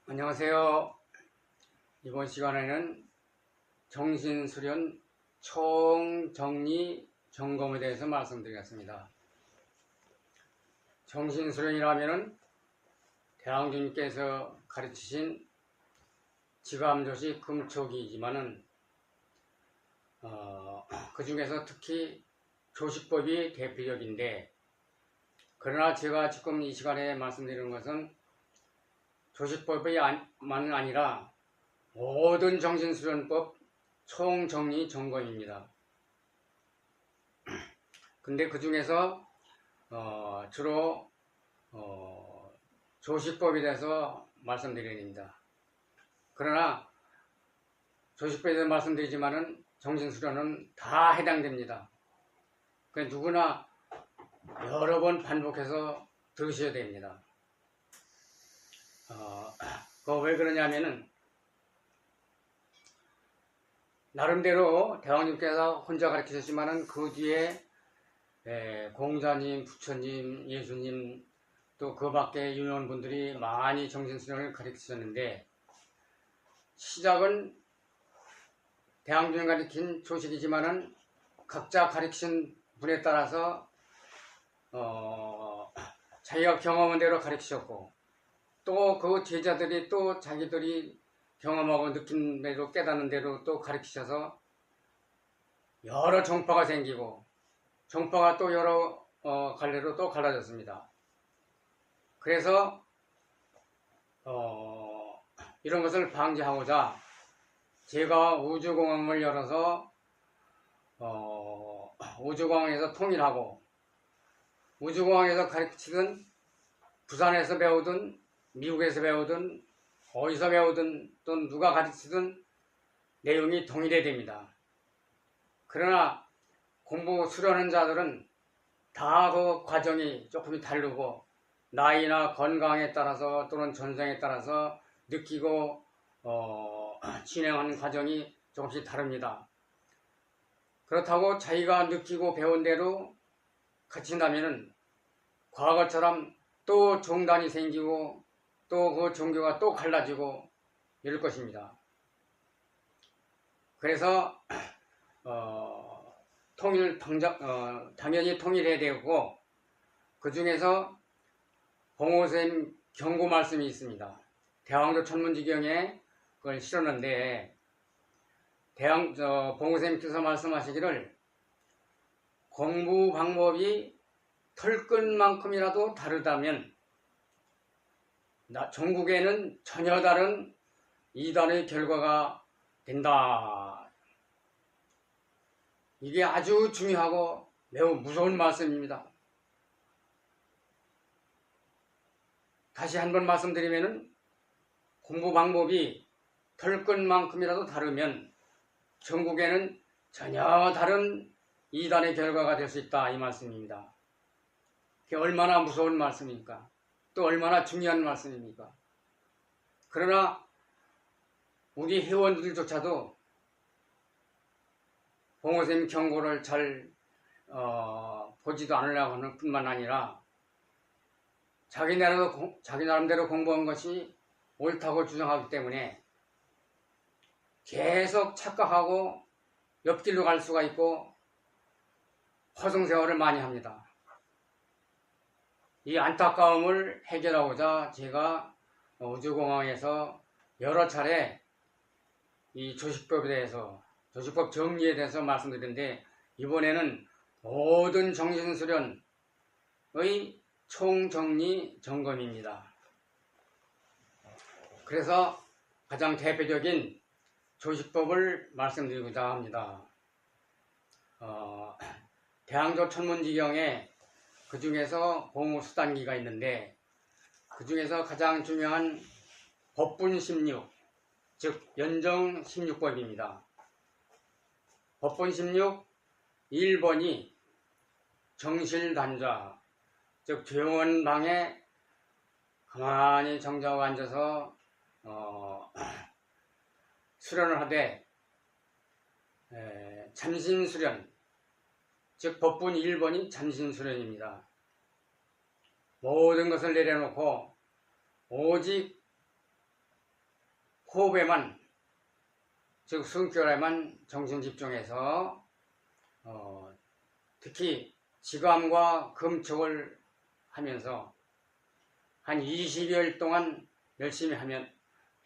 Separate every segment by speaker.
Speaker 1: 안녕하세요. 이번 시간에는 정신수련 총정리 점검에 대해서 말씀드리겠습니다. 정신수련이라면은 대왕주님께서 가르치신 지감조시 금초기이지만은 그 중에서 특히 조식법이 대표적인데, 그러나 제가 지금 이 시간에 말씀드리는 것은 조식법만은 아니라 모든 정신수련법 총정리 점검입니다. 근데 그 중에서 주로 조식법에 대해서 말씀드립니다. 그러나 조식법에 대해서 말씀드리지만은 정신수련은 다 해당됩니다. 그러니까 누구나 여러 번 반복해서 들으셔야 됩니다. 그거 왜 그러냐면은 나름대로 대왕님께서 혼자 가르치셨지만은 그 뒤에 공자님, 부처님, 예수님 또 그 밖에 유명한 분들이 많이 정신수련을 가르치셨는데, 시작은 대왕님이 가르친 조식이지만은 각자 가르치신 분에 따라서 자기가 경험한 대로 가르치셨고, 또 그 제자들이 또 자기들이 경험하고 느낀 대로 깨닫는 대로 또 가르치셔서 여러 종파가 생기고, 종파가 또 여러 갈래로 또 갈라졌습니다. 그래서 이런 것을 방지하고자 제가 우주공항을 열어서 우주공항에서 통일하고, 우주공항에서 가르치든 부산에서 배우든 미국에서 배우든 어디서 배우든 또 누가 가르치든 내용이 동일해야 됩니다. 그러나 공부 수련하는 자들은 다 그 과정이 조금이 다르고, 나이나 건강에 따라서 또는 전생에 따라서 느끼고 진행하는 과정이 조금씩 다릅니다. 그렇다고 자기가 느끼고 배운 대로 가르친다면은 과거처럼 또 종단이 생기고 또 그 종교가 또 갈라지고 이럴 것입니다. 그래서 당연히 통일해야 되고, 그 중에서 봉호쌤 경고 말씀이 있습니다. 대왕조 천문지경에 그걸 실었는데, 봉호쌤께서 말씀하시기를 공부 방법이 털끝만큼이라도 다르다면 전국에는 전혀 다른 이단의 결과가 된다. 이게 아주 중요하고 매우 무서운 말씀입니다. 다시 한번 말씀드리면은 공부 방법이 털끝만큼이라도 다르면 전국에는 전혀 다른 이단의 결과가 될 수 있다, 이 말씀입니다. 그게 얼마나 무서운 말씀입니까? 또 얼마나 중요한 말씀입니까? 그러나 우리 회원들조차도 봉호쌤 경고를 잘 보지도 않으려고 하는 뿐만 아니라 자기 나름대로 공부한 것이 옳다고 주장하기 때문에 계속 착각하고 옆길로 갈 수가 있고 허송세월을 많이 합니다. 이 안타까움을 해결하고자 제가 우주공항에서 여러 차례 이 조식법에 대해서, 조식법 정리에 대해서 말씀드렸는데, 이번에는 모든 정신수련의 총정리 점검입니다. 그래서 가장 대표적인 조식법을 말씀드리고자 합니다. 대왕조 천문지경에 그 중에서 봉우수단기가 있는데, 그 중에서 가장 중요한 법분 16, 즉 연정 16법입니다. 법분 16 1번이 정실단좌, 즉 조용한 방에 가만히 정자하고 앉아서 수련을 하되, 잠심수련, 즉 법분 1번이 잠심수련입니다. 모든 것을 내려놓고 오직 호흡에만, 즉 숨결에만 정신 집중해서 특히 지감과 금촉을 하면서 한 20여일 동안 열심히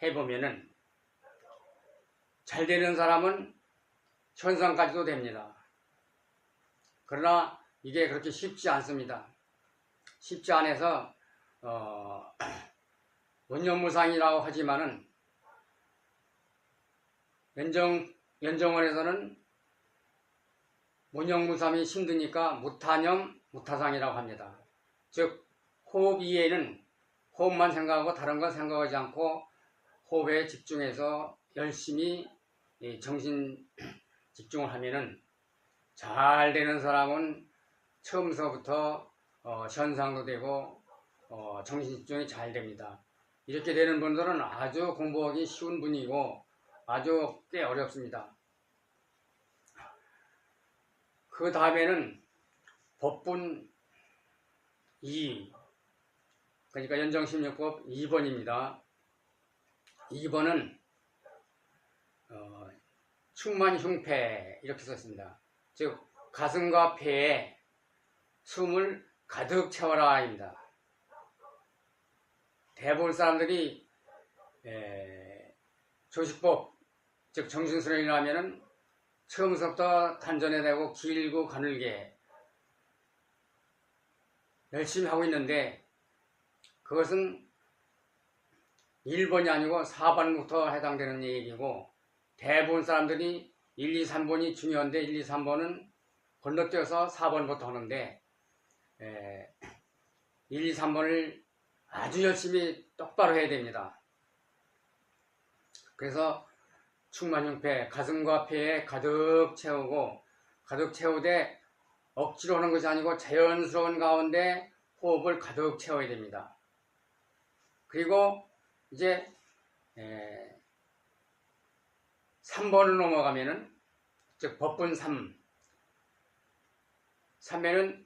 Speaker 1: 해보면은 잘 되는 사람은 현상까지도 됩니다. 그러나 이게 그렇게 쉽지 않습니다. 쉽지 않아서 원념무상이라고 하지만은 연정원에서는 원념무상이 힘드니까 무타념, 무타상이라고 합니다. 즉 호흡 이외에는 호흡만 생각하고 다른 건 생각하지 않고 호흡에 집중해서 열심히 정신 집중을 하면은 잘 되는 사람은 처음서부터 현상도 되고 정신 집중이 잘 됩니다. 이렇게 되는 분들은 아주 공부하기 쉬운 분이고 아주 꽤 어렵습니다. 그 다음에는 법분 2, 그러니까 연정심리법 2번입니다. 2번은 충만흉폐 이렇게 썼습니다. 즉 가슴과 폐에 숨을 가득 채워라 입니다. 대부분 사람들이 조식법, 즉 정신수련이라 하면은 처음부터 단전에 대고 길고 가늘게 열심히 하고 있는데 그것은 1번이 아니고 4번부터 해당되는 얘기고 대부분 사람들이 1, 2, 3번이 중요한데 1, 2, 3번은 건너뛰어서 4번부터 하는데 1, 2, 3번을 아주 열심히 똑바로 해야 됩니다. 그래서 충만흉폐, 가슴과 폐에 가득 채우고 가득 채우되 억지로 하는 것이 아니고 자연스러운 가운데 호흡을 가득 채워야 됩니다. 그리고 이제 3번을 넘어가면은 즉 법분 3에는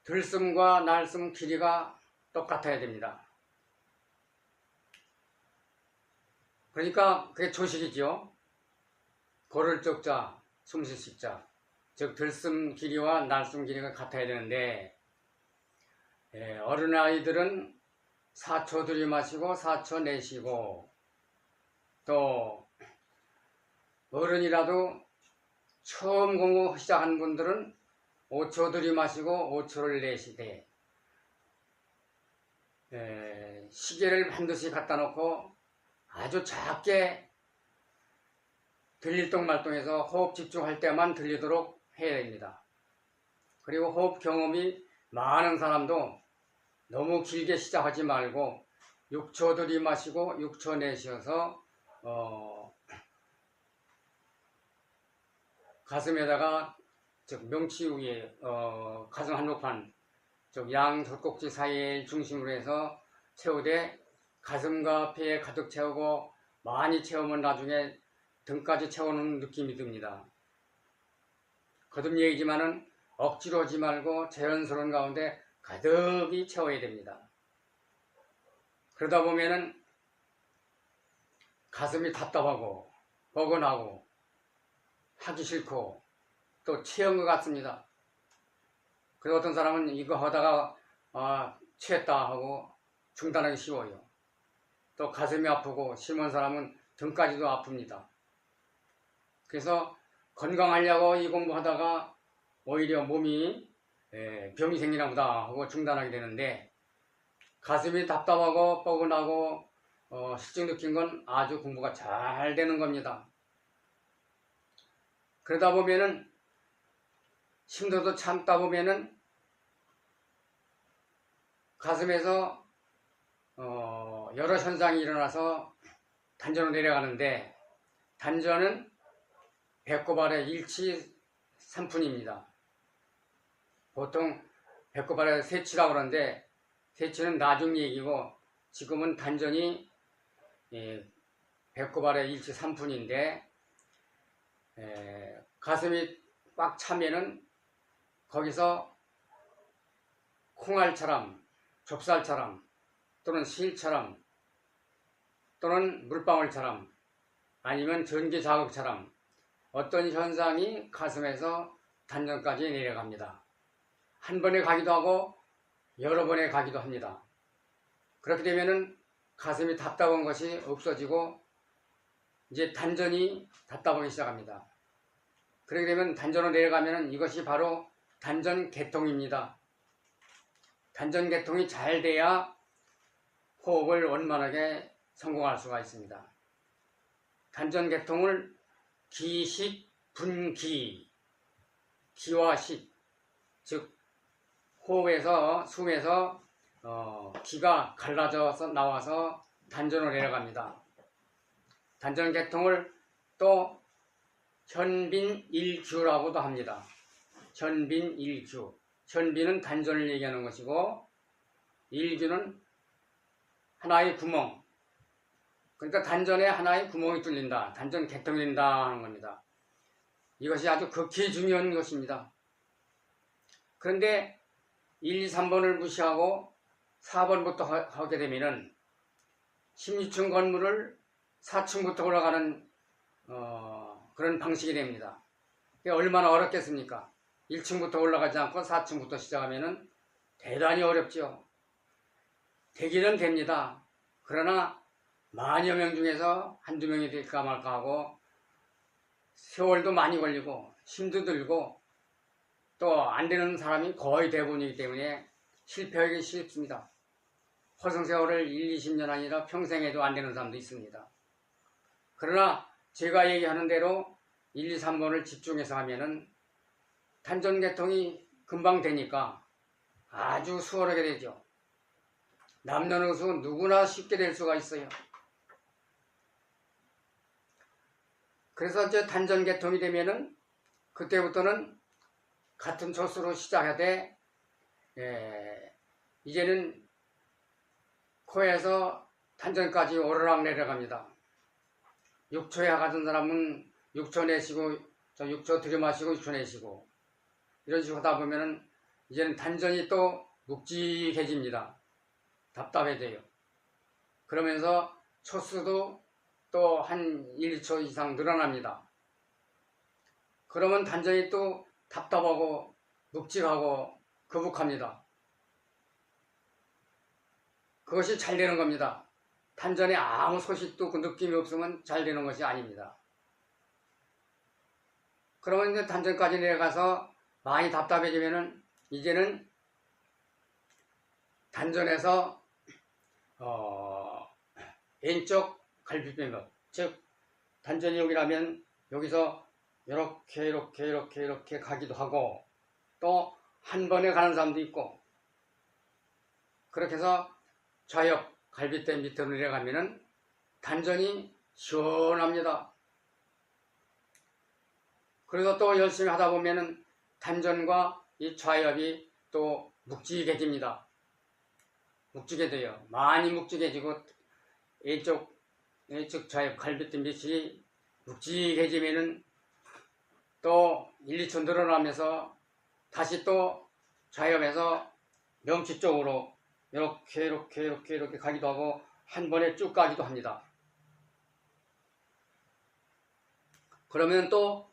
Speaker 1: 들숨과 날숨 길이가 똑같아야 됩니다. 그러니까 그게 조식이죠. 걸을 적자, 숨쉴 식자, 즉 들숨 길이와 날숨 길이가 같아야 되는데 어린아이들은 4초 들이마시고 4초 내쉬고 또 어른이라도 처음 공부 시작하는 분들은 5초 들이마시고 5초를 내쉬되 시계를 반드시 갖다 놓고 아주 작게 들릴동 말동해서 호흡 집중할 때만 들리도록 해야 됩니다. 그리고 호흡 경험이 많은 사람도 너무 길게 시작하지 말고 6초 들이마시고 6초 내쉬어서 가슴에다가 즉 명치 위에 가슴 한복판 즉 양 젖꼭지 사이에 중심으로 해서 채우되 가슴과 폐에 가득 채우고 많이 채우면 나중에 등까지 채우는 느낌이 듭니다. 거듭 얘기지만은 억지로 하지 말고 자연스러운 가운데 가득히 채워야 됩니다. 그러다 보면은 가슴이 답답하고 뻐근하고 하기 싫고 또 체한 것 같습니다. 그래서 어떤 사람은 이거 하다가 취했다 하고 중단하기 쉬워요. 또 가슴이 아프고 심한 사람은 등까지도 아픕니다. 그래서 건강하려고 이 공부하다가 오히려 몸이 병이 생기나 보다 하고 중단하게 되는데 가슴이 답답하고 뻐근하고 실증 느낀 건 아주 공부가 잘 되는 겁니다. 그러다 보면은 힘들어도 참다 보면은 가슴에서 여러 현상이 일어나서 단전으로 내려가는데 단전은 배꼽 아래 일치 3푼입니다. 보통 배꼽 아래 세치라고 그러는데 세치는 나중 얘기고 지금은 단전이 배꼽 아래 일치 3푼인데 가슴이 꽉 차면은 거기서 콩알처럼 좁쌀처럼 또는 실처럼 또는 물방울처럼 아니면 전기 자극처럼 어떤 현상이 가슴에서 단전까지 내려갑니다. 한 번에 가기도 하고 여러 번에 가기도 합니다. 그렇게 되면은 가슴이 답답한 것이 없어지고 이제 단전이 답답하기 시작합니다. 그렇게 되면 단전으로 내려가면은 이것이 바로 단전개통입니다. 단전개통이 잘 돼야 호흡을 원만하게 성공할 수가 있습니다. 단전개통을 기식, 분기, 기와 식, 즉 호흡에서 숨에서 기가 갈라져서 나와서 단전으로 내려갑니다. 단전개통을 또 현빈일규라고도 합니다. 현빈일규. 현빈은 단전을 얘기하는 것이고 일규는 하나의 구멍. 그러니까 단전에 하나의 구멍이 뚫린다. 단전개통이 된다 하는 겁니다. 이것이 아주 극히 중요한 것입니다. 그런데 1, 2, 3번을 무시하고 4번부터 하게 되면은 16층 건물을 4층부터 올라가는 그런 방식이 됩니다. 얼마나 어렵겠습니까? 1층부터 올라가지 않고 4층부터 시작하면은 대단히 어렵죠. 되기는 됩니다. 그러나 만여 명 중에서 한두 명이 될까 말까 하고 세월도 많이 걸리고 힘도 들고 또 안 되는 사람이 거의 대부분이기 때문에 실패하기 쉽습니다. 허송세월을 1, 20년 아니라 평생에도 안 되는 사람도 있습니다. 그러나 제가 얘기하는 대로 1, 2, 3번을 집중해서 하면은 단전개통이 금방 되니까 아주 수월하게 되죠. 남녀노소 누구나 쉽게 될 수가 있어요. 그래서 이제 단전개통이 되면은 그때부터는 같은 초수로 시작하되 이제는 코에서 단전까지 오르락 내려갑니다. 6초에 가던 사람은 6초 내쉬고 6초 들이마시고 6초 내쉬고 이런 식으로 하다 보면은 이제는 단전이 또 묵직해집니다. 답답해져요. 그러면서 초수도 또 한 1, 2초 이상 늘어납니다. 그러면 단전이 또 답답하고 묵직하고 거북합니다. 그것이 잘 되는 겁니다. 단전에 아무 소식도 그 느낌이 없으면 잘 되는 것이 아닙니다. 그러면 이제 단전까지 내려가서 많이 답답해지면은 이제는 단전에서 왼쪽 갈비뼈, 즉 단전이 여기라면 여기서 이렇게 가기도 하고 또 한 번에 가는 사람도 있고 그렇게 해서 좌옆 갈비뼈 밑으로 내려가면은 단전이 시원합니다. 그래서 또 열심히 하다 보면은 단전과 이 좌엽이 또 묵직해집니다. 묵직해져요. 많이 묵직해지고 왼쪽 좌엽 갈비뼈 밑이 묵직해지면은 또 1, 2초 늘어나면서 다시 또 좌엽에서 명치 쪽으로 이렇게 가기도 하고 한 번에 쭉 가기도 합니다. 그러면 또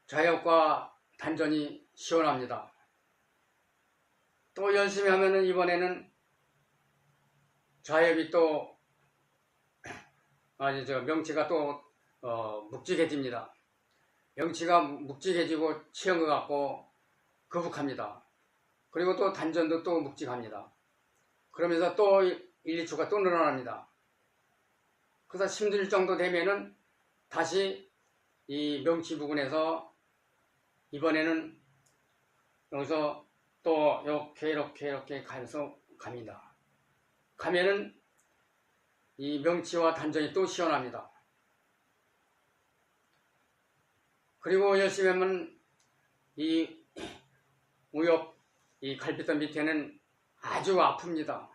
Speaker 1: 좌엽과 단전이 시원합니다. 또 열심히 하면은 이번에는 좌엽이 또 명치가 또 묵직해집니다. 명치가 묵직해지고 치연 것 같고 거북합니다. 그리고 또 단전도 또 묵직합니다. 그러면서 또 1, 2초가 또 늘어납니다. 그래서 힘들 정도 되면은 다시 이 명치 부분에서 이번에는 여기서 또 이렇게 가면서 갑니다. 가면은 이 명치와 단전이 또 시원합니다. 그리고 열심히 하면 이 우엽, 이 갈비뼈 밑에는 아주 아픕니다.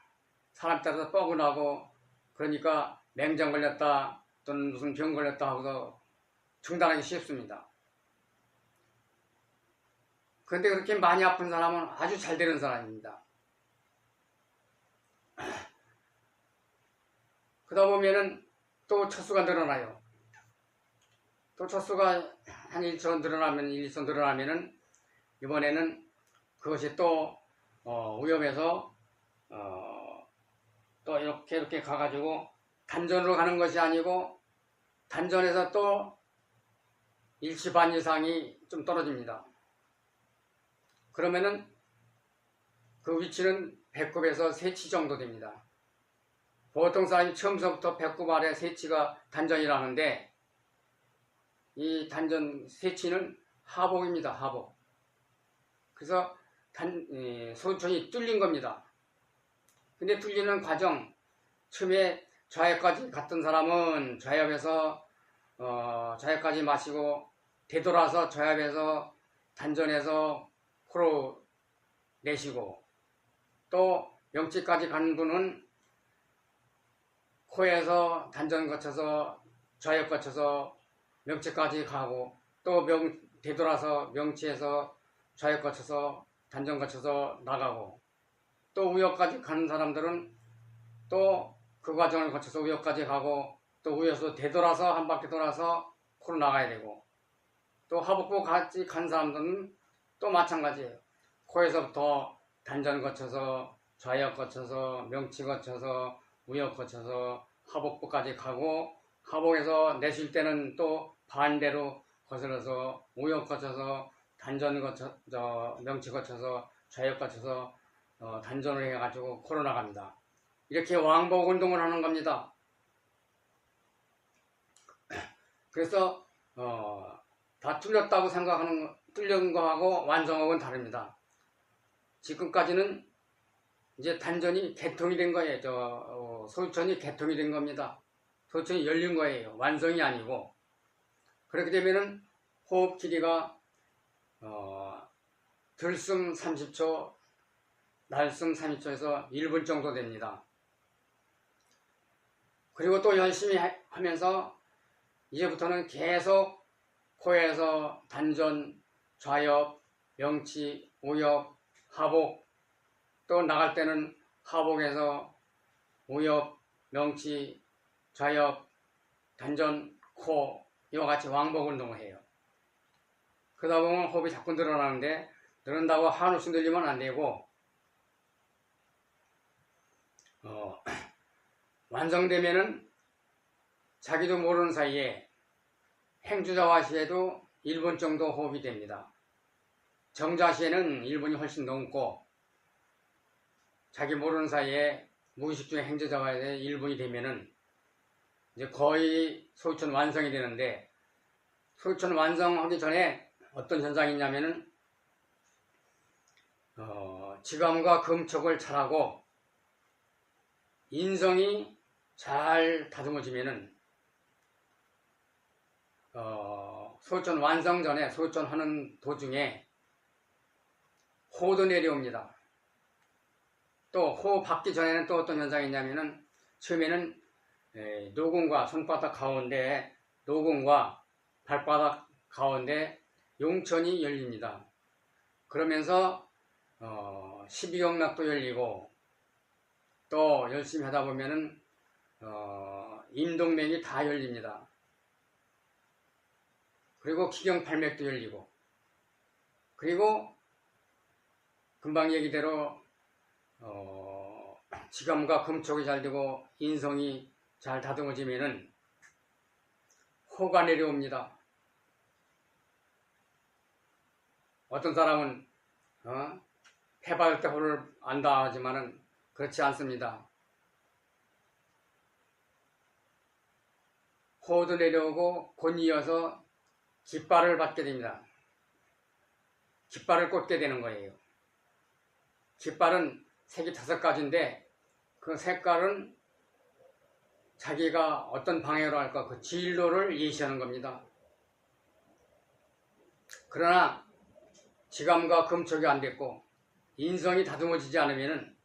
Speaker 1: 사람 따라서 뻐근하고 그러니까 맹장 걸렸다 또는 무슨 병 걸렸다 하고서 중단하기 쉽습니다. 그런데 그렇게 많이 아픈 사람은 아주 잘 되는 사람입니다. 그러다 보면은 또 척수가 늘어나요. 또 척수가 한 1초 늘어나면 1, 2초 늘어나면은 이번에는 그것이 또 위험해서 또 이렇게 가가지고 단전으로 가는 것이 아니고 단전에서 또 1치 반 이상이 좀 떨어집니다. 그러면은 그 위치는 배꼽에서 3치 정도 됩니다. 보통 사람이 처음서부터 배꼽 아래 3치가 단전이라는데 이 단전 3치는 하복입니다. 하복. 그래서 소유천이 뚫린 겁니다. 근데 뚫리는 과정, 처음에 좌엽까지 갔던 사람은 좌엽에서 좌엽까지 마시고 되돌아서 좌엽에서 단전에서 코로 내쉬고, 또 명치까지 가는 분은 코에서 단전 거쳐서 좌엽 거쳐서 명치까지 가고, 또 되돌아서 명치에서 좌엽 거쳐서 단전 거쳐서 나가고, 또 우엽까지 가는 사람들은 또 그 과정을 거쳐서 우엽까지 가고, 또 우엽에서 되돌아서 한 바퀴 돌아서 코로 나가야 되고, 또 하복부까지 간 사람들은 또 마찬가지예요. 코에서부터 단전 거쳐서 좌엽 거쳐서 명치 거쳐서 우엽 거쳐서 하복부까지 가고, 하복에서 내쉴 때는 또 반대로 거슬러서 우엽 거쳐서 단전 거쳐서 명치 거쳐서 좌엽 거쳐서 단전을 해가지고 코로 나갑니다. 이렇게 왕복 운동을 하는 겁니다. 그래서 다 뚫렸다고 생각하는 뚫린 거하고 완성하고는 다릅니다. 지금까지는 이제 단전이 개통이 된 거예요. 소유천이 개통이 된 겁니다. 소유천이 열린 거예요. 완성이 아니고. 그렇게 되면은 호흡 길이가 들숨 30초, 날숨 30초에서 1분 정도 됩니다. 그리고 또 열심히 하면서 이제부터는 계속 코에서 단전, 좌엽, 명치, 우엽, 하복, 또 나갈 때는 하복에서 우엽, 명치, 좌엽, 단전, 코, 이와 같이 왕복 운동을 해요. 그러다 보면 호흡이 자꾸 늘어나는데, 늘어난다고 한없이 늘리면 안 되고, 완성되면은 자기도 모르는 사이에 행주자화시에도 1분 정도 호흡이 됩니다. 정자시에는 1분이 훨씬 넘고, 자기 모르는 사이에 무의식 중에 행주자화시에 1분이 되면은 이제 거의 소유천 완성이 되는데, 소유천 완성하기 전에 어떤 현상이 있냐면은 지감과 금촉을 잘하고 인성이 잘 다듬어지면은 소유천 완성 전에, 소유천 하는 도중에 호도 내려옵니다. 또 호 받기 전에는 또 어떤 현상이 있냐면은 처음에는 노공과 손바닥 가운데, 노공과 발바닥 가운데 용천이 열립니다. 그러면서 12경락도 열리고, 또 열심히 하다 보면은 임동맥이 다 열립니다. 그리고 기경팔맥도 열리고, 그리고 금방 얘기대로 지감과 금촉이 잘 되고 인성이 잘 다듬어지면은 호가 내려옵니다. 어떤 사람은 해받을 때 호를 안다 하지만은 그렇지 않습니다. 호도 내려오고 곧 이어서 깃발을 받게 됩니다. 깃발을 꽂게 되는 거예요. 깃발은 색이 5가지인데 그 색깔은 자기가 어떤 방향으로 할까 그 진로를 예시하는 겁니다. 그러나 지감과 금촉이 안 됐고 인성이 다듬어지지 않으면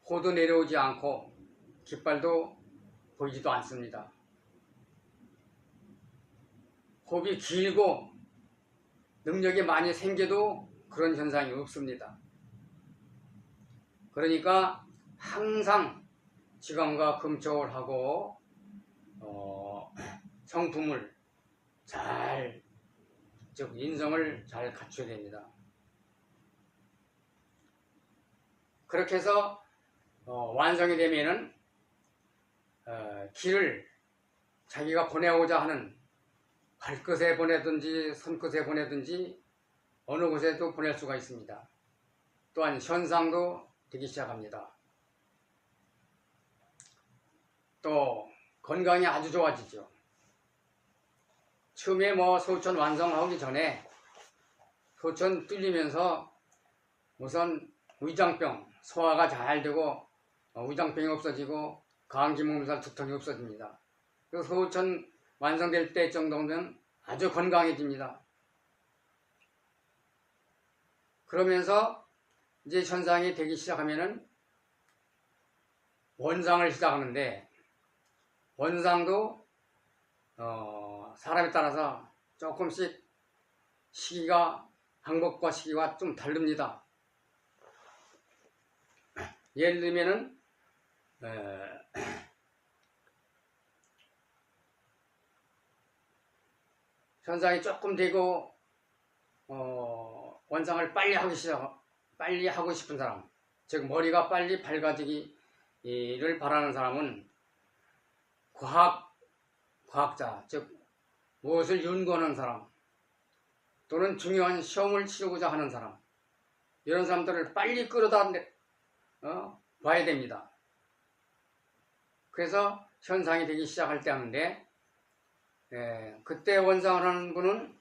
Speaker 1: 호도 내려오지 않고 깃발도 보이지도 않습니다. 호흡이 길고 능력이 많이 생겨도 그런 현상이 없습니다. 그러니까 항상 지감과 금촉을 하고 성품을 잘, 즉 인성을 잘 갖춰야 됩니다. 그렇게 해서 완성이 되면은 길을 자기가 보내고자 하는 발끝에 보내든지 손끝에 보내든지 어느 곳에도 보낼 수가 있습니다. 또한 현상도 되기 시작합니다. 또 건강이 아주 좋아지죠. 처음에 소천 완성하기 전에 소천 뚫리면서 우선 위장병, 소화가 잘 되고 위장병이 없어지고 감기 몸살 두통이 없어집니다. 그 소천 완성될 때 정도면 아주 건강해집니다. 그러면서 이제 현상이 되기 시작하면은 원상을 시작하는데, 원상도 사람에 따라서 조금씩 방법과 시기가 좀 다릅니다. 예를 들면은 현상이 조금 되고 원상을 빨리 하고 싶은 사람, 즉 머리가 빨리 밝아지기를 바라는 사람은 과학자, 즉 무엇을 연구하는 사람, 또는 중요한 시험을 치르고자 하는 사람, 이런 사람들을 빨리 끌어다 봐야 됩니다. 그래서 현상이 되기 시작할 때 하는데, 그때 원상을 하는 분은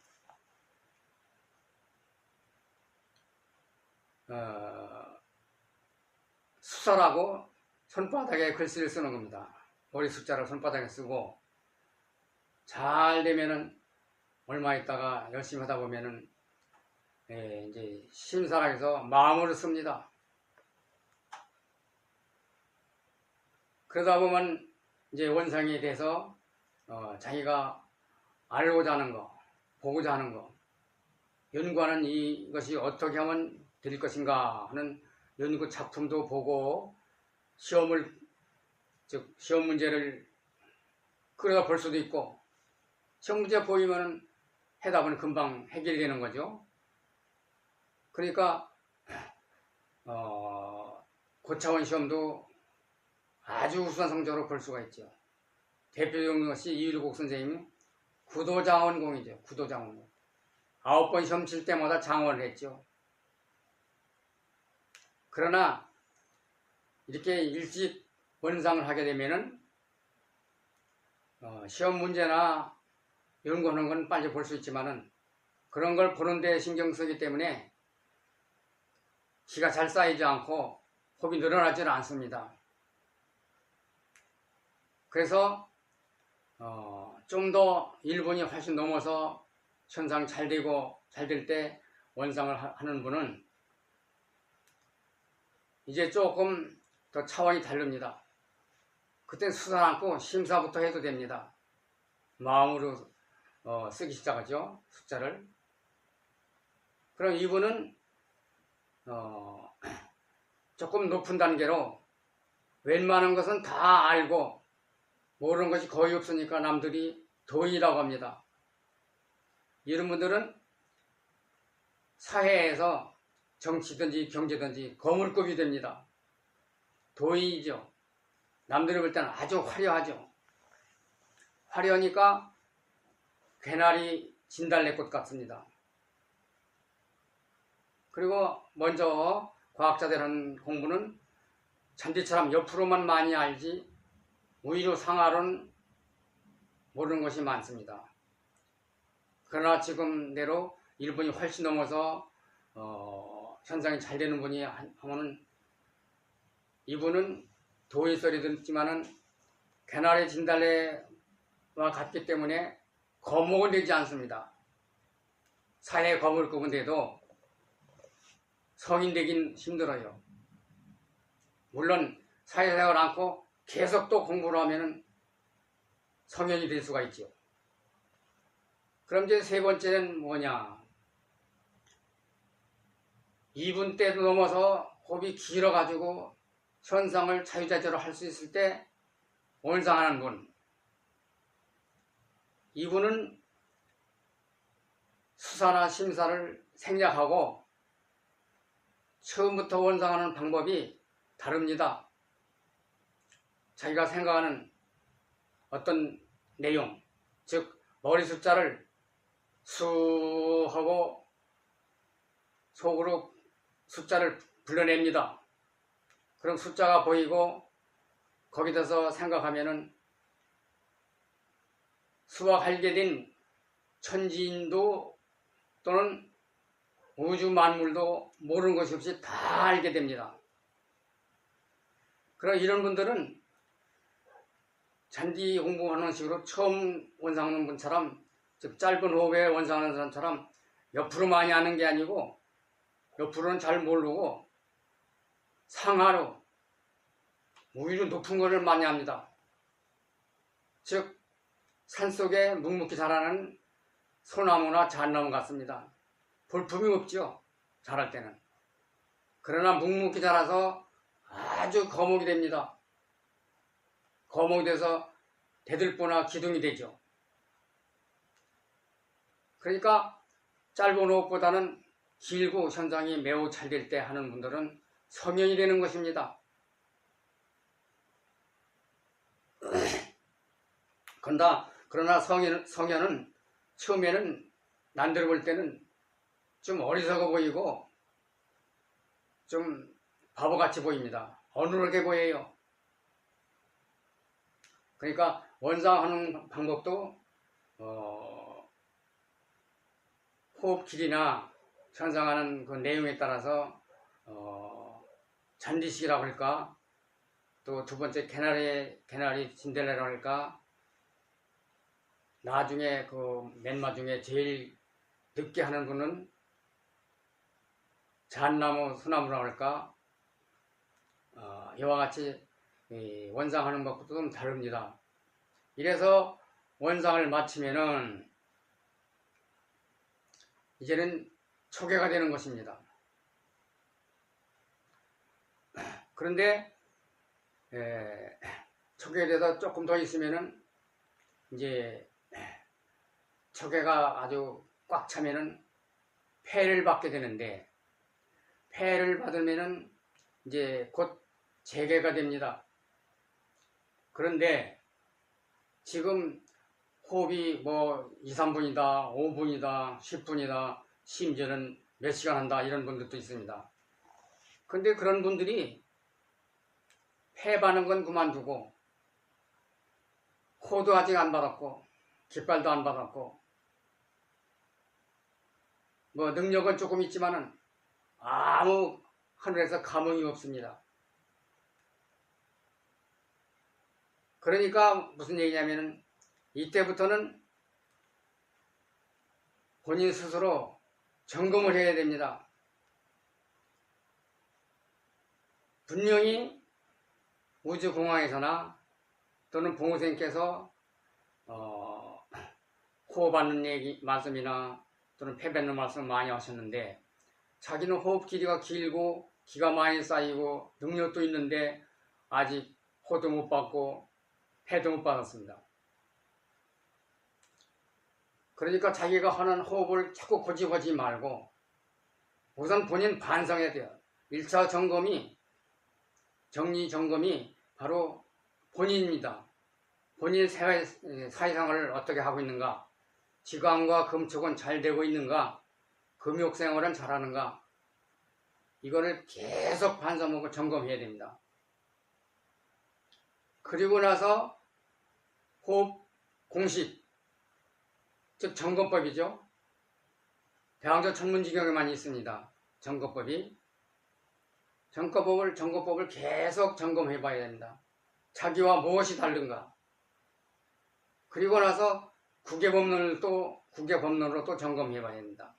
Speaker 1: 수설하고 손바닥에 글씨를 쓰는 겁니다. 머리 숫자를 손바닥에 쓰고, 잘 되면은 얼마 있다가 열심히 하다 보면은 이제 심사락에서 마음으로 씁니다. 그러다 보면 이제 원상이 돼서 자기가 알고자 하는 거, 보고자 하는 거, 연구하는 이것이 어떻게 하면 될 것인가 하는 연구 작품도 보고 시험 문제를 끌어다 볼 수도 있고, 시험 문제 보이면 해답은 금방 해결이 되는 거죠. 그러니까 고차원 시험도 아주 우수한 성적으로 볼 수가 있죠. 대표적인 것이 이일국 선생님이 구도장원공이죠. 구도장원공. 9번 시험 칠 때마다 장원을 했죠. 그러나 이렇게 일찍 원상을 하게 되면은 시험 문제나 연구하는 건 빨리 볼 수 있지만은 그런 걸 보는 데 신경 쓰기 때문에 기가 잘 쌓이지 않고 호흡이 늘어나지는 않습니다. 그래서 좀 더 1분이 훨씬 넘어서 현상 잘 되고 잘 될 때 원상을 하는 분은 이제 조금 더 차원이 다릅니다. 그땐 수산 않고 심사부터 해도 됩니다. 마음으로 쓰기 시작하죠. 숫자를. 그럼 이분은 조금 높은 단계로 웬만한 것은 다 알고 모르는 것이 거의 없으니까 남들이 도의라고 합니다. 이런 분들은 사회에서 정치든지 경제든지 거물급이 됩니다. 도의이죠. 남들이 볼 때는 아주 화려하죠. 화려하니까 개나리 진달래꽃 같습니다. 그리고 먼저 과학자들 하는 공부는 잔디처럼 옆으로만 많이 알지 우위로 상하로는 모르는 것이 많습니다. 그러나 지금대로 1분이 훨씬 넘어서 현상이 잘 되는 분이 하면은 이분은 도의 소리 듣지만은 개나리 진달래와 같기 때문에 거목은 되지 않습니다. 사회 거물급은 돼도 성인 되긴 힘들어요. 물론 사회생활 않고 계속 또 공부를 하면은 성인이 될 수가 있죠. 그럼 이제 세 번째는 뭐냐? 2분 때도 넘어서 호흡이 길어가지고 현상을 자유자재로 할 수 있을 때 원상하는 분. 이분은 수사나 심사를 생략하고 처음부터 원상하는 방법이 다릅니다. 자기가 생각하는 어떤 내용, 즉 머리 숫자를 수 하고 속으로 숫자를 불러냅니다. 그럼 숫자가 보이고 거기서 생각하면은 수와 관계된 천지인도 또는 우주 만물도 모르는 것이 없이 다 알게 됩니다. 그럼 이런 분들은 잔디 공부하는 식으로 처음 원상하는 분처럼, 즉 짧은 호흡에 원상하는 사람처럼 옆으로 많이 하는 게 아니고 옆으로는 잘 모르고 상하로 오히려 높은 거를 많이 합니다. 즉 산속에 묵묵히 자라는 소나무나 잣나무 같습니다. 볼품이 없죠, 자랄 때는. 그러나 묵묵히 자라서 아주 거목이 됩니다. 거목이 돼서 대들보나 기둥이 되죠. 그러니까 짧은 호흡보다는 길고 현상이 매우 잘 될 때 하는 분들은 성현이 되는 것입니다. 그러나 성현은 처음에는 남들 볼 때는 좀 어리석어 보이고 좀 바보같이 보입니다. 어눌하게 보여요. 그러니까 원상하는 방법도 호흡 길이나 현상하는 그 내용에 따라서 잔디식이라고 할까, 또 두 번째 개나리 진달래라고 할까, 나중에 그 맨 마중에 제일 늦게 하는 분은 잣나무, 소나무라고 할까, 이와 같이 원상하는 것부터 좀 다릅니다. 이래서 원상을 마치면은 이제는 초계가 되는 것입니다. 그런데 초계에 대해서 조금 더 있으면은 이제 초계가 아주 꽉 차면은 폐를 받게 되는데, 폐를 받으면은 이제 곧 재계가 됩니다. 그런데 지금 호흡이 뭐 2, 3분이다, 5분이다, 10분이다, 심지어는 몇 시간 한다 이런 분들도 있습니다. 근데 그런 분들이 폐 받는 건 그만두고 호도 아직 안 받았고 깃발도 안 받았고 뭐 능력은 조금 있지만은 아무 하늘에서 감흥이 없습니다. 그러니까 무슨 얘기냐면은 이때부터는 본인 스스로 점검을 해야 됩니다. 분명히 우주공항에서나 또는 봉우생께서 호흡 받는 얘기 말씀이나 또는 폐 뱉는 말씀을 많이 하셨는데, 자기는 호흡 길이가 길고 기가 많이 쌓이고 능력도 있는데 아직 호도 못 받고 폐도 못 받았습니다. 그러니까 자기가 하는 호흡을 자꾸 고집하지 말고 우선 본인 반성해야 돼요. 1차 정리 점검이 바로 본인입니다. 본인 사회생활을 어떻게 하고 있는가, 지광과 금촉은 잘 되고 있는가, 금욕생활은 잘하는가, 이거를 계속 반성하고 점검해야 됩니다. 그리고 나서 호흡 공식, 즉 점검법이죠. 대항저 천문지경에만 있습니다. 점검법이. 점검법을 계속 점검해 봐야 됩니다. 자기와 무엇이 다른가. 그리고 나서 국외법론으로 또 점검해 봐야 됩니다.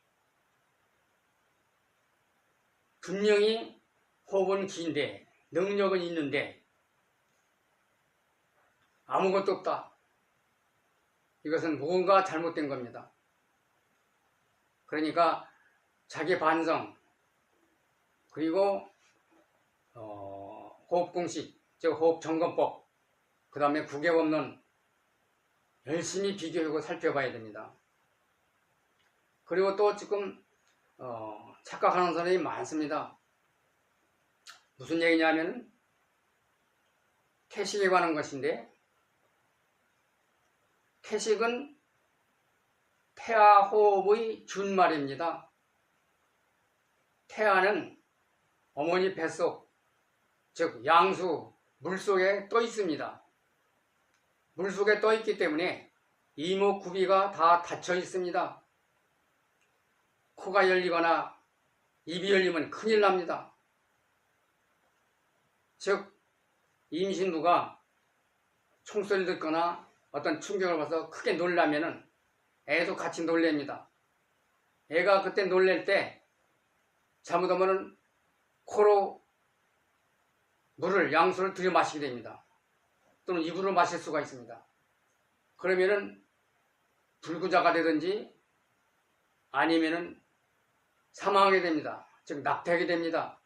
Speaker 1: 분명히 호흡은 긴데 능력은 있는데 아무것도 없다. 이것은 무언가 잘못된 겁니다. 그러니까 자기 반성, 그리고 호흡 공식, 즉 호흡 점검법, 그 다음에 국외법론, 열심히 비교하고 살펴봐야 됩니다. 그리고 또 지금 착각하는 사람이 많습니다. 무슨 얘기냐면 태식에 관한 것인데, 태식은 태아 호흡의 준말입니다. 태아는 어머니 뱃속, 즉 양수, 물속에 떠 있습니다. 물속에 떠 있기 때문에 이목구비가 다 닫혀 있습니다. 코가 열리거나 입이 열리면 큰일 납니다. 즉 임신부가 총소리를 듣거나 어떤 충격을 봐서 크게 놀라면은 애도 같이 놀랍니다. 애가 그때 놀랄 때 잘못하면은 코로 물을, 양수를 들여 마시게 됩니다. 또는 입으로 마실 수가 있습니다. 그러면은 불구자가 되든지 아니면은 사망하게 됩니다. 즉 낙태하게 됩니다.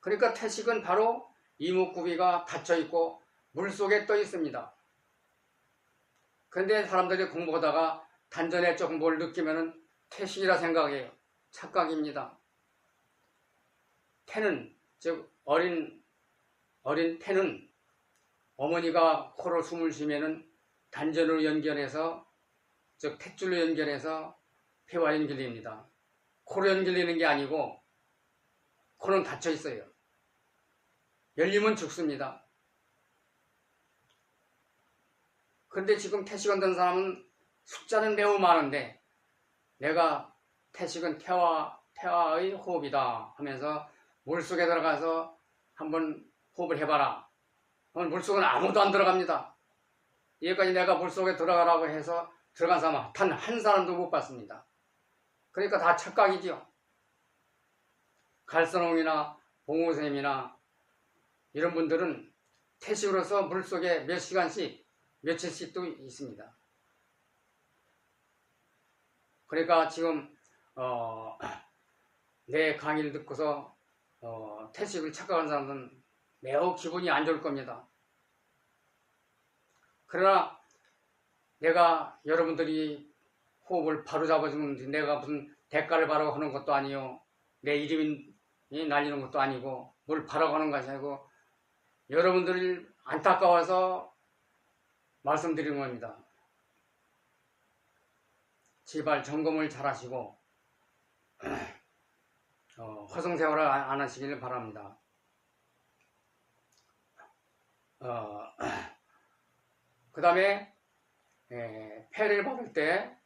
Speaker 1: 그러니까 태식은 바로 이목구비가 닫혀 있고 물속에 떠 있습니다. 그런데 사람들이 공부하다가 단전에 조금 뭘 느끼면은 태식이라 생각해요. 착각입니다. 태는, 즉 어린 태는 어머니가 코로 숨을 쉬면은 단전으로 연결해서, 즉 탯줄로 연결해서 폐와 연결됩니다. 코로 연결되는 게 아니고 코는 닫혀 있어요. 열리면 죽습니다. 그런데 지금 태식을 든 사람은 숫자는 매우 많은데, 내가 태식은 태아의 호흡이다 하면서 물속에 들어가서 한번 호흡을 해봐라. 물속은 아무도 안 들어갑니다. 여기까지 내가 물속에 들어가라고 해서 들어간 사람 단 한 사람도 못 봤습니다. 그러니까 다 착각이죠. 갈선홍이나 봉우쌤이나 이런 분들은 태식으로서 물속에 몇 시간씩, 며칠씩도 있습니다. 그러니까 지금 내 강의를 듣고서 태식을 착각한 사람들은 매우 기분이 안 좋을 겁니다. 그러나 내가 여러분들이 호흡을 바로 잡아주면 내가 무슨 대가를 바라고 하는 것도 아니요, 내 이름이 날리는 것도 아니고 뭘 바라고 하는 것이 아니고 여러분들 안타까워서 말씀드리는 겁니다. 제발 점검을 잘 하시고 허송세월을 안 하시길 바랍니다. 그 다음에 폐를 받을 때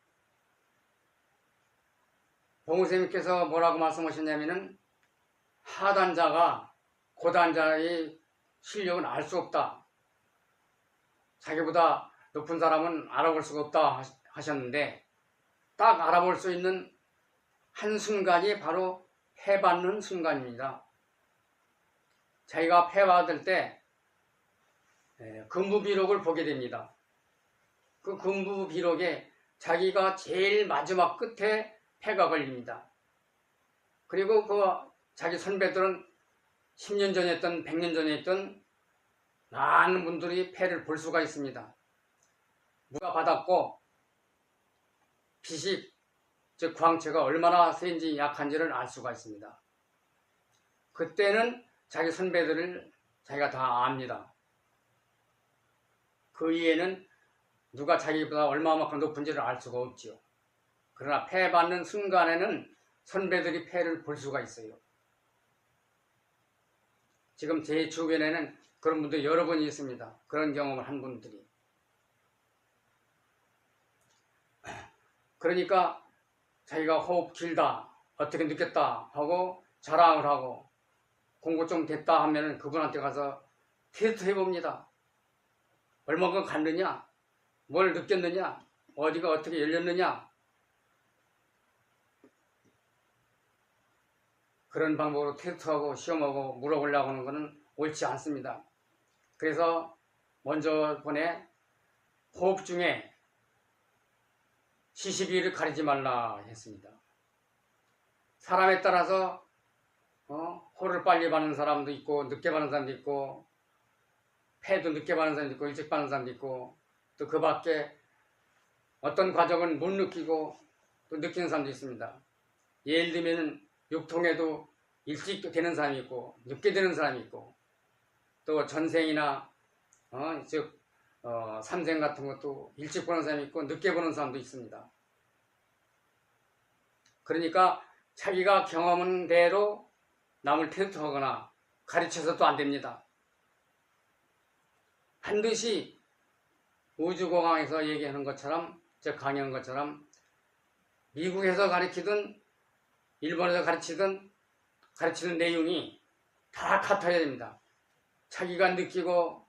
Speaker 1: 봉우쌤께서 뭐라고 말씀하셨냐면은 하단자가 고단자의 실력은 알 수 없다. 자기보다 높은 사람은 알아볼 수가 없다 하셨는데, 딱 알아볼 수 있는 한순간이 바로 폐 받는 순간입니다. 자기가 폐 받을 때 근부비록을 보게 됩니다. 그 근부비록에 자기가 제일 마지막 끝에 폐가 걸립니다. 그리고 그 자기 선배들은 10년 전에 했던 100년 전에 했던 많은 분들이 폐를 볼 수가 있습니다. 누가 받았고 비식, 즉 광채가 얼마나 센지 약한지를 알 수가 있습니다. 그때는 자기 선배들을 자기가 다 압니다. 그 이해는 누가 자기보다 얼마만큼 높은지를 알 수가 없지요. 그러나 폐 받는 순간에는 선배들이 폐를 볼 수가 있어요. 지금 제 주변에는 그런 분들이 여러 분이 있습니다. 그런 경험을 한 분들이. 그러니까 자기가 호흡 길다, 어떻게 느꼈다 하고 자랑을 하고 공부 좀 됐다 하면은 그분한테 가서 테스트 해봅니다. 얼마큼 갔느냐, 뭘 느꼈느냐, 어디가 어떻게 열렸느냐. 그런 방법으로 테스트하고 시험하고 물어보려고 하는 것은 옳지 않습니다. 그래서 먼저 번에 호흡 중에 시시비를 가리지 말라 했습니다. 사람에 따라서 호를 빨리 받는 사람도 있고 늦게 받는 사람도 있고 폐도 늦게 받는 사람도 있고 일찍 받는 사람도 있고 또 그 밖에 어떤 과정은 못 느끼고 또 느끼는 사람도 있습니다. 예를 들면 육통에도 일찍 되는 사람이 있고 늦게 되는 사람이 있고 또 전생이나 삼생 같은 것도 일찍 보는 사람이 있고 늦게 보는 사람도 있습니다. 그러니까 자기가 경험한 대로 남을 테스트하거나 가르쳐서도 안 됩니다. 반드시 우주공항에서 얘기하는 것처럼, 즉 강의하는 것처럼 미국에서 가르치든 일본에서 가르치는 내용이 다 같아야 됩니다. 자기가 느끼고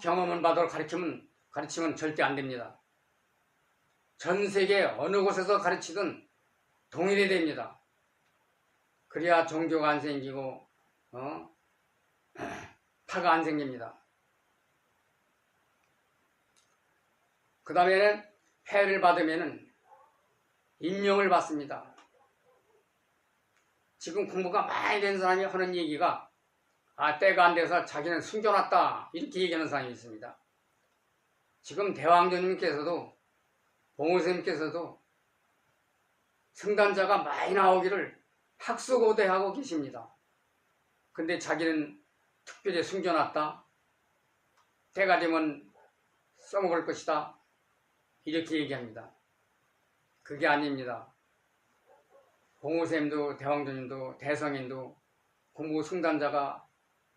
Speaker 1: 경험한 바대로 가르치면 절대 안 됩니다. 전 세계 어느 곳에서 가르치든 동일해야 됩니다. 그래야 종교가 안 생기고 파가 안 생깁니다. 그 다음에는 폐를 받으면 임명을 받습니다. 지금 공부가 많이 된 사람이 하는 얘기가 때가 안 돼서 자기는 숨겨놨다 이렇게 얘기하는 사람이 있습니다. 지금 대왕조님께서도 봉호선생님께서도 승단자가 많이 나오기를 학수고대하고 계십니다. 근데 자기는 특별히 숨겨놨다. 때가 되면 써먹을 것이다. 이렇게 얘기합니다. 그게 아닙니다. 봉호쌤도 대왕조님도 대성인도 공부 승단자가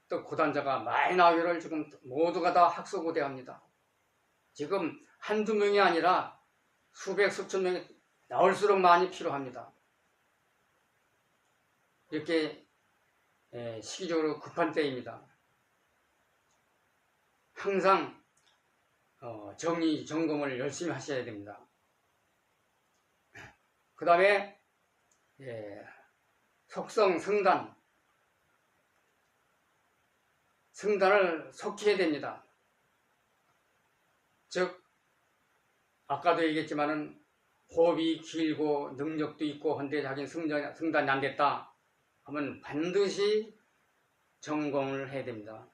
Speaker 1: 또 고단자가 많이 나오기를 지금 모두가 다 학수고대합니다. 지금 한두 명이 아니라 수백 수천 명이 나올수록 많이 필요합니다. 이렇게 시기적으로 급한 때입니다. 항상 정리 점검을 열심히 하셔야 됩니다. 그 다음에 속성 승단을 속해야 됩니다. 즉 아까도 얘기했지만은 호흡이 길고 능력도 있고 한데 자기는 승단이 안 됐다 하면 반드시 점검을 해야 됩니다.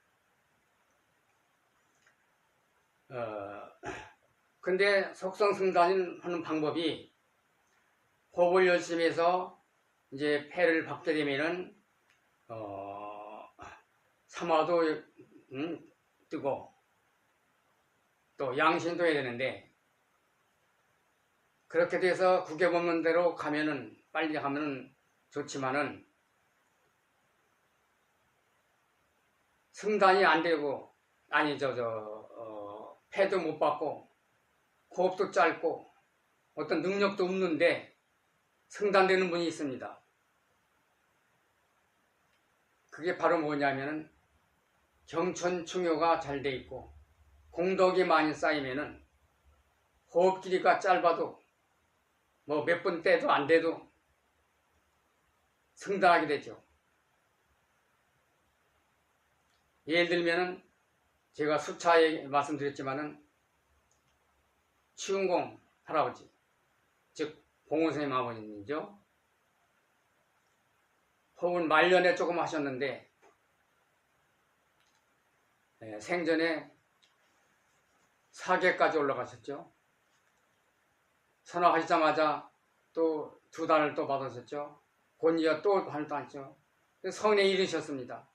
Speaker 1: 근데 속성 승단을 하는 방법이 호흡을 열심히 해서 이제 폐를 받게 되면은 삼화도 뜨고 또 양신도 해야 되는데 그렇게 돼서 구겨보는 대로 가면은 빨리 가면은 좋지만은 승단이 안 되고 폐도 못 받고 호흡도 짧고 어떤 능력도 없는데 승단되는 분이 있습니다. 그게 바로 뭐냐면은 경천충효가 잘 돼 있고 공덕이 많이 쌓이면은 호흡 길이가 짧아도 뭐 몇 분 떼도 안 돼도 승단하게 되죠. 예를 들면은 제가 수차에 말씀드렸지만은 치운공 할아버지, 즉 봉호선생님 아버님이죠. 호흡은 말년에 조금 하셨는데 생전에 4계까지 올라가셨죠. 선화하시자마자 또 2단을 또 받으셨죠. 곤이어 또 반도 안죠. 성에 이르셨습니다.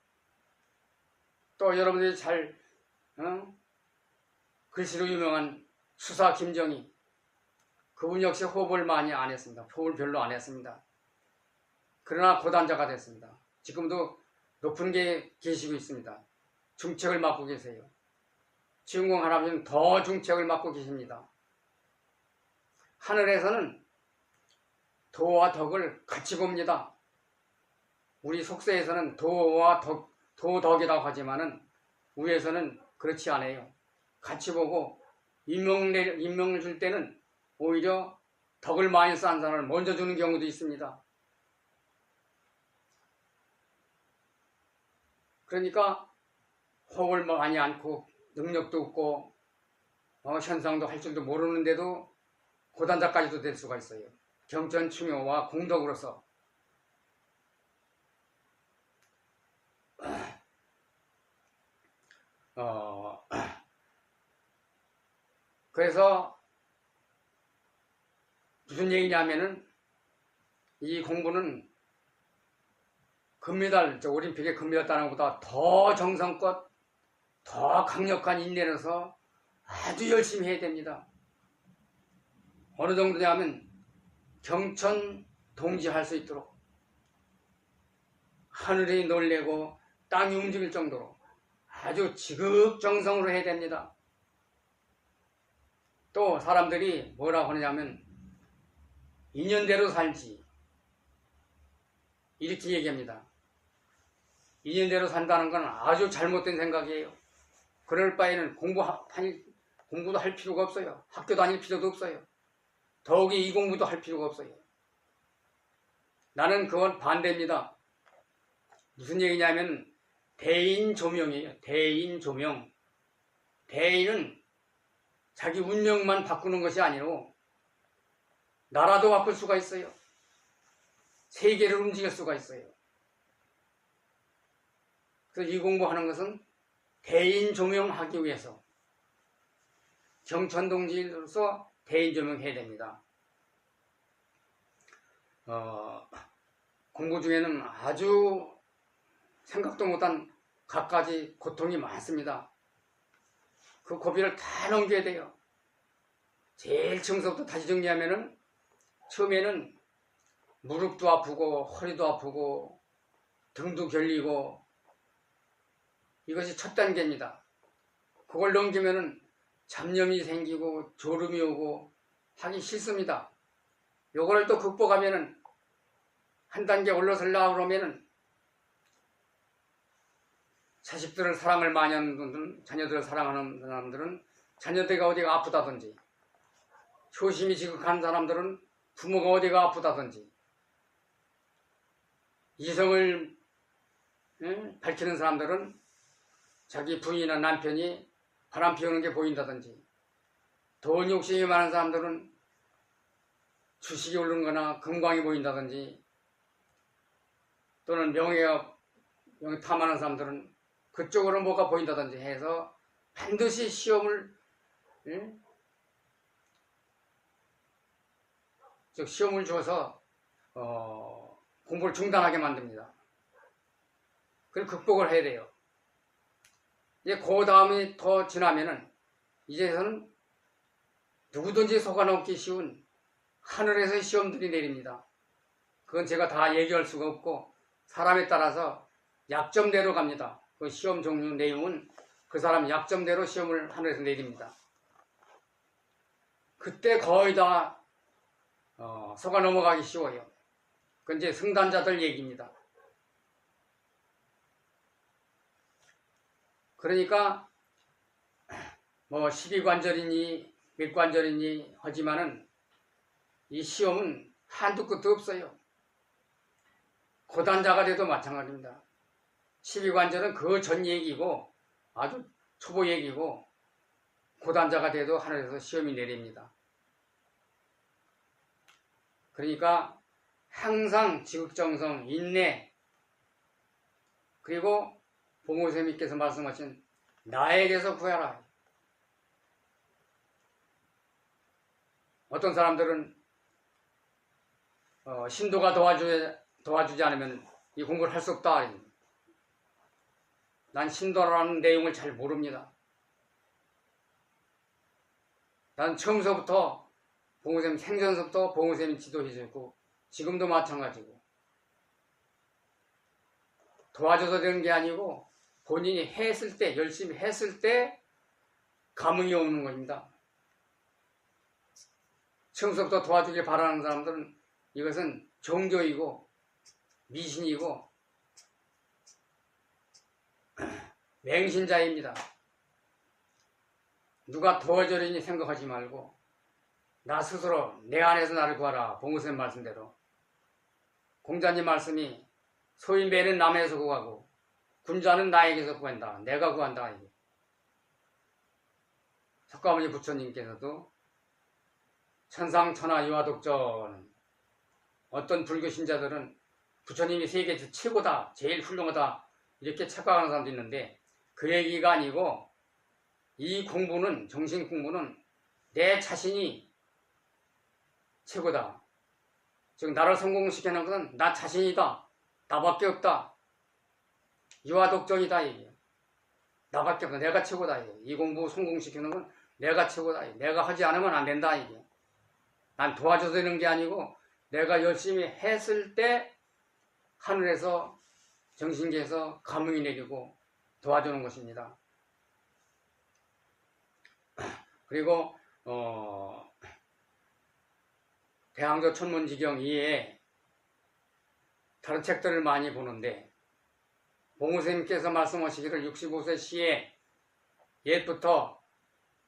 Speaker 1: 또 여러분들이 잘 글씨로 유명한 수사 김정희, 그분 역시 호흡을 많이 안 했습니다. 호흡을 별로 안 했습니다. 그러나 고단자가 됐습니다. 지금도 높은 게 계시고 있습니다. 중책을 맡고 계세요. 지은공 할아버지는 더 중책을 맡고 계십니다. 하늘에서는 도와 덕을 같이 봅니다. 우리 속세에서는 도와 도덕이라고 하지만은 위에서는 그렇지 않아요. 같이 보고 임명을 줄 때는 오히려 덕을 많이 쌓은 사람을 먼저 주는 경우도 있습니다. 그러니까 호흡을 많이 않고 능력도 없고 현상도 할 줄도 모르는데도 고단자까지도 될 수가 있어요. 경천충효와 공덕으로서. 그래서 무슨 얘기냐면은 이 공부는 금메달, 올림픽의 금메달 따는 것보다 더 정성껏, 더 강력한 인내로서 아주 열심히 해야 됩니다. 어느 정도냐면 경천 동지할 수 있도록 하늘이 놀래고 땅이 움직일 정도로 아주 지극정성으로 해야 됩니다. 또 사람들이 뭐라고 하느냐면 인연대로 살지 이렇게 얘기합니다. 인연대로 산다는 건 아주 잘못된 생각이에요. 그럴 바에는 공부도 할 필요가 없어요. 학교 다닐 필요도 없어요. 더욱이 이 공부도 할 필요가 없어요. 나는 그건 반대입니다. 무슨 얘기냐면 대인조명이에요. 대인조명. 대인은 자기 운명만 바꾸는 것이 아니고 나라도 바꿀 수가 있어요. 세계를 움직일 수가 있어요. 그래서 이 공부하는 것은 대인조명하기 위해서 경천동지로서 대인조명해야 됩니다. 공부 중에는 아주 생각도 못한 갖가지 고통이 많습니다. 그 고비를 다 넘겨야 돼요. 제일 처음부터 다시 정리하면은 처음에는 무릎도 아프고 허리도 아프고 등도 결리고 이것이 첫 단계입니다. 그걸 넘기면은 잡념이 생기고 졸음이 오고 하기 싫습니다. 요거를 또 극복하면은 한 단계 올라서려고 그러면은 자식들을 사랑을 많이 하는 분들은, 자녀들을 사랑하는 사람들은 자녀들과 어디가 아프다든지, 효심이 지극한 사람들은 부모가 어디가 아프다든지, 이성을 밝히는 사람들은 자기 부인이나 남편이 바람 피우는 게 보인다든지, 돈 욕심이 많은 사람들은 주식이 오르는 거나 금광이 보인다든지, 또는 명예 탐하는 사람들은 그쪽으로 뭐가 보인다든지 해서 반드시 시험을 줘서 공부를 중단하게 만듭니다. 그걸 극복을 해야 돼요. 이제 그 다음이 더 지나면은 이제서는 누구든지 속아넘기 쉬운 하늘에서 시험들이 내립니다. 그건 제가 다 얘기할 수가 없고 사람에 따라서 약점대로 갑니다. 그 시험 종류 내용은 그 사람 약점대로 시험을 하늘에서 내립니다. 그때 거의 다 속아 넘어가기 쉬워요. 그건 이제 승단자들 얘기입니다. 그러니까 뭐 12관절이니 몇 관절이니 하지만은 이 시험은 한두 끝도 없어요. 고단자가 돼도 마찬가지입니다. 12관절은 그 전 얘기고 아주 초보 얘기고 고단자가 돼도 하늘에서 시험이 내립니다. 그러니까 항상 지극정성, 인내, 그리고 봉호스님께서 말씀하신 나에게서 구해라. 어떤 사람들은 신도가 도와주지 않으면 이 공부를 할 수 없다. 난 신도라는 내용을 잘 모릅니다. 난 처음서부터 봉호스님 생전서부터 봉호스님 지도해주고 지금도 마찬가지고 도와줘서 되는 게 아니고 본인이 했을 때 열심히 했을 때 감흥이 오는 겁니다. 처음서부터 도와주길 바라는 사람들은 이것은 종교이고 미신이고 맹신자입니다. 누가 도와주려니 생각하지 말고 나 스스로 내 안에서 나를 구하라. 봉우쌤 말씀대로 공자님 말씀이 소위 매는 남에서 구하고 군자는 나에게서 구한다. 내가 구한다. 석가모니 부처님께서도 천상천하 유화독전 어떤 불교 신자들은 부처님이 세계에서 최고다, 제일 훌륭하다 이렇게 착각하는 사람도 있는데 그 얘기가 아니고 이 공부는 정신 공부는 내 자신이 최고다. 즉 나를 성공시키는 것은 나 자신이다. 나밖에 없다. 유아독존이다 이게. 나밖에 없다. 내가 최고다 이게. 이 공부 성공시키는 건 내가 최고다. 내가 하지 않으면 안 된다 이게. 난 도와줘야 되는 게 아니고 내가 열심히 했을 때 하늘에서 정신계에서 감흥이 내리고 도와주는 것입니다. 그리고 대항조 천문지경 이외에 다른 책들을 많이 보는데 봉우스님께서 말씀하시기를 65세 시에 옛부터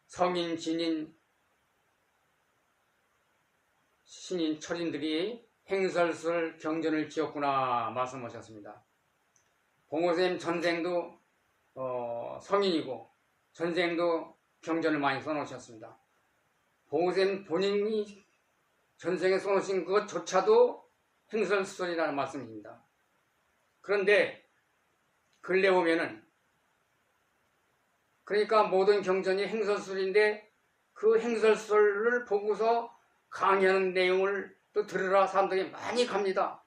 Speaker 1: 성인, 진인, 신인, 철인들이 행설술 경전을 지었구나 말씀하셨습니다. 봉우스님 전생도 성인이고 전생도 경전을 많이 써놓으셨습니다. 봉우스님 본인이 전생에 써놓으신 그것조차도 행설술이라는 말씀입니다. 그런데 근래 보면은 그러니까 모든 경전이 행설술인데 그 행설술을 보고서 강의하는 내용을 또 들으라 사람들이 많이 갑니다.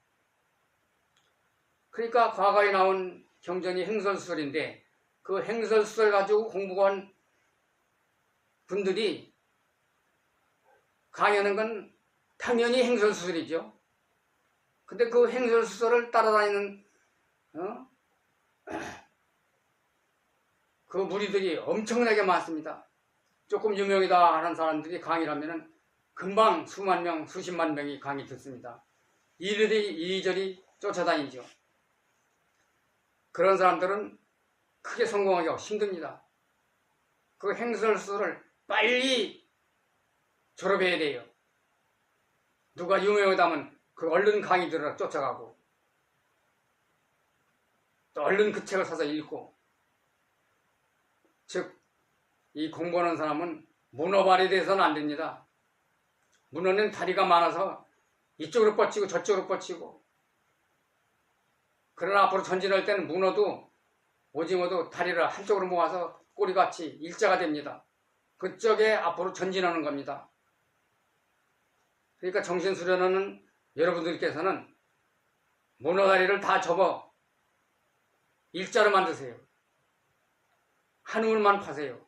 Speaker 1: 그러니까 과거에 나온 경전이 행설술인데 그 행설술 가지고 공부한 분들이 강의하는 건 당연히 행설술이죠. 근데 그 행설술을 따라다니는 그 무리들이 엄청나게 많습니다. 조금 유명이다 하는 사람들이 강의를 하면은 금방 수만 명, 수십만 명이 강의 듣습니다. 이리저리 쫓아다니죠. 그런 사람들은 크게 성공하기가 힘듭니다. 그 행설술을 빨리 졸업해야 돼요. 누가 유명하다면 그 얼른 강의 들으러 쫓아가고 또 얼른 그 책을 사서 읽고 즉 이 공부하는 사람은 문어발이 돼서는 안 됩니다. 문어는 다리가 많아서 이쪽으로 뻗치고 저쪽으로 뻗치고 그러나 앞으로 전진할 때는 문어도 오징어도 다리를 한쪽으로 모아서 꼬리같이 일자가 됩니다. 그쪽에 앞으로 전진하는 겁니다. 그러니까 정신수련하는 여러분들께서는 문어다리를 다 접어 일자로 만드세요. 한우물만 파세요.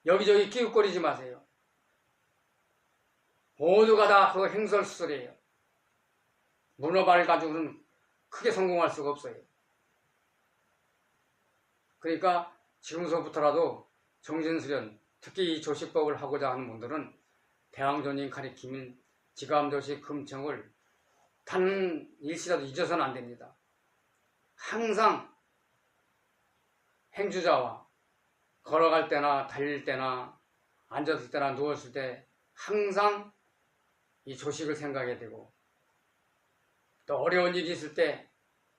Speaker 1: 여기저기 끼웃거리지 마세요. 모두가 다 그 행설술이에요. 문어발 가지고는 크게 성공할 수가 없어요. 그러니까 지금서부터라도 정신수련, 특히 이 조시법을 하고자 하는 분들은 대왕조님 가리킴인 지감조시 금청을 단 일시라도 잊어서는 안 됩니다. 항상 행주자와 걸어갈 때나 달릴 때나 앉았을 때나 누웠을 때 항상 이 조식을 생각해야 되고 또 어려운 일이 있을 때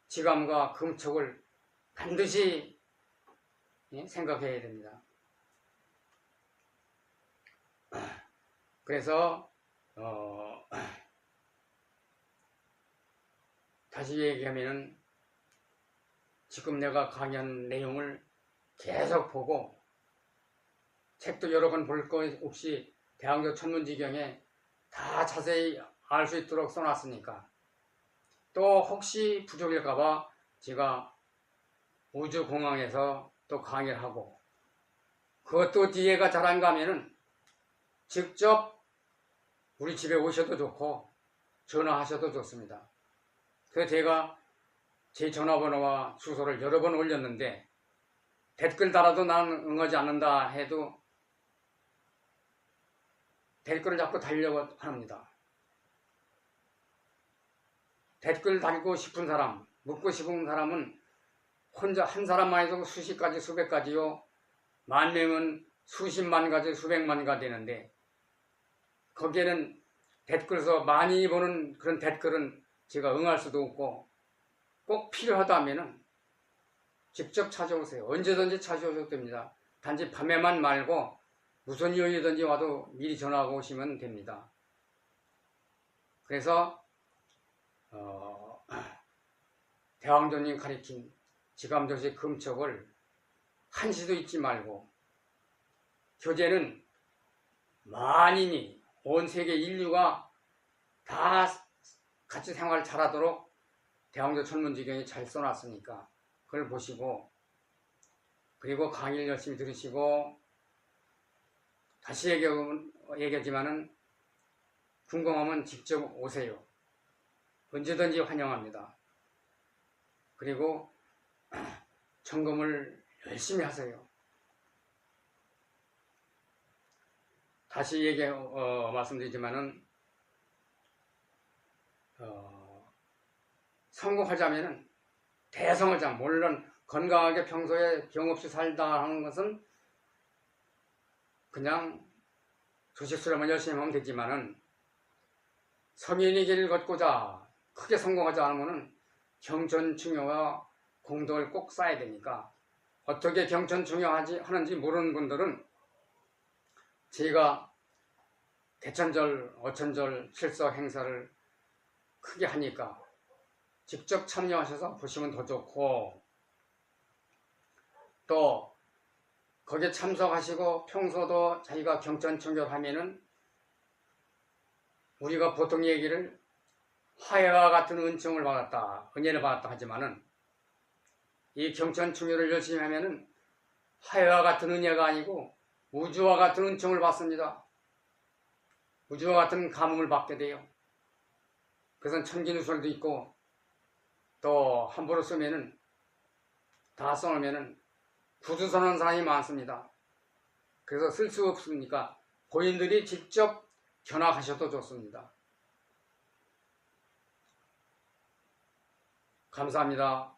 Speaker 1: 지감과 금촉을 반드시 생각해야 됩니다. 그래서 다시 얘기하면은 지금 내가 강의한 내용을 계속 보고 책도 여러 번 볼 거 없이 대항조 천문지경에 다 자세히 알 수 있도록 써놨으니까 또 혹시 부족일까봐 제가 우주공항에서 또 강의를 하고 그것도 뒤에가 잘한가 하면은 직접 우리 집에 오셔도 좋고 전화하셔도 좋습니다. 그래서 제가 제 전화번호와 주소를 여러 번 올렸는데 댓글 달아도 나는 응하지 않는다 해도 댓글을 자꾸 달려고 합니다. 댓글 달고 싶은 사람, 묻고 싶은 사람은 혼자 한 사람만 해도 수십 가지, 수백 가지요. 만 명은 수십만 가지, 수백만 가지 되는데 거기에는 댓글에서 많이 보는 그런 댓글은 제가 응할 수도 없고 꼭 필요하다면은 직접 찾아오세요. 언제든지 찾아오셔도 됩니다. 단지 밤에만 말고 무슨 요일이든지 와도 미리 전화하고 오시면 됩니다. 그래서 대왕조님 가리킨 지감조시 금촉을 한시도 잊지 말고 교제는 만인이 온 세계 인류가 다 같이 생활 잘하도록 대왕조 천문지경이 잘 써놨으니까 그걸 보시고 그리고 강의를 열심히 들으시고 다시 얘기하지만은 궁금하면 직접 오세요. 언제든지 환영합니다. 그리고 점검을 열심히 하세요. 다시 말씀드리지만은 성공하자면은 대성을 자 물론 건강하게 평소에 병 없이 살다 하는 것은 그냥 조식수련만 열심히 하면 되지만은 성인의 길을 걷고자 크게 성공하지 않으면은 경천충효와 공덕을 꼭 쌓아야 되니까 어떻게 경천충효하는지 모르는 분들은 제가 대천절, 어천절, 칠석 행사를 크게 하니까 직접 참여하셔서 보시면 더 좋고 또 거기에 참석하시고 평소도 자기가 경천충효를 하면은 우리가 보통 얘기를 화해와 같은 은총을 받았다, 은혜를 받았다 하지만은 이 경천충효를 열심히 하면은 화해와 같은 은혜가 아니고 우주와 같은 은총을 받습니다. 우주와 같은 감흥을 받게 돼요. 그래서 천기누설도 있고 또 함부로 쓰면은 다 써놓으면은 구두 서는 사람이 많습니다. 그래서 쓸 수 없으니까 고인들이 직접 견학하셔도 좋습니다. 감사합니다.